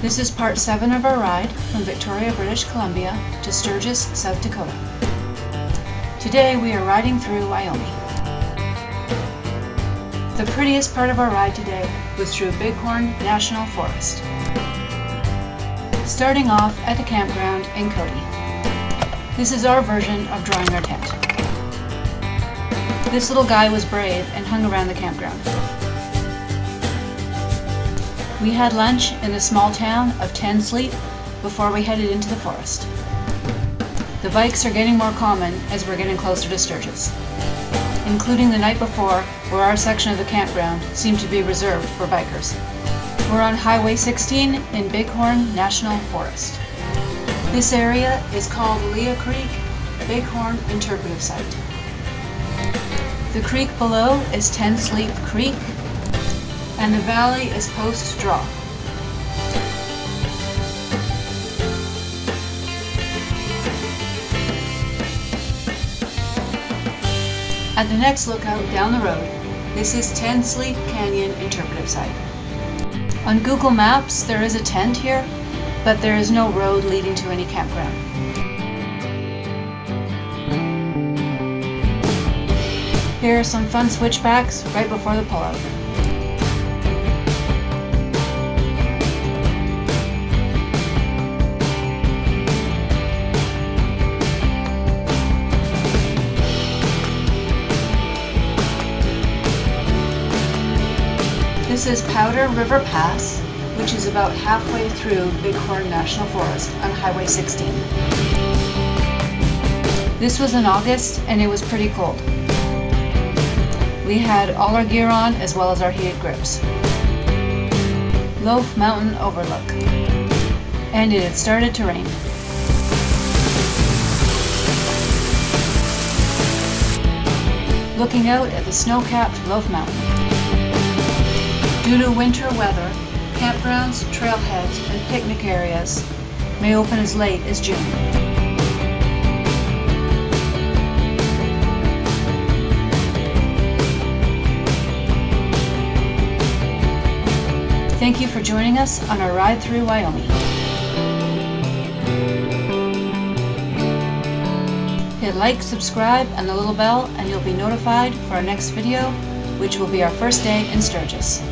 This is part 7 of our ride from Victoria, British Columbia to Sturgis, South Dakota. Today we are riding through Wyoming. The prettiest part of our ride today was through Bighorn National Forest. Starting off at the campground in Cody. This is our version of drawing our tent. This little guy was brave and hung around the campground. We had lunch in the small town of Ten Sleep before we headed into the forest. The bikes are getting more common as we're getting closer to Sturgis, including the night before, where our section of the campground seemed to be reserved for bikers. We're on Highway 16 in Bighorn National Forest. This area is called Leah Creek Bighorn Interpretive Site. The creek below is Ten Sleep Creek, and the valley is Post Draw. At the next lookout down the road, this is Ten Sleep Canyon Interpretive Site. On Google Maps, there is a tent here, but there is no road leading to any campground. Here are some fun switchbacks right before the pullout. This is Powder River Pass, which is about halfway through Bighorn National Forest on Highway 16. This was in August and it was pretty cold. We had all our gear on as well as our heated grips. Loaf Mountain Overlook. And it had started to rain. Looking out at the snow-capped Loaf Mountain. Due to winter weather, campgrounds, trailheads, and picnic areas may open as late as June. Thank you for joining us on our ride through Wyoming. Hit like, subscribe, and the little bell, and you'll be notified for our next video, which will be our first day in Sturgis.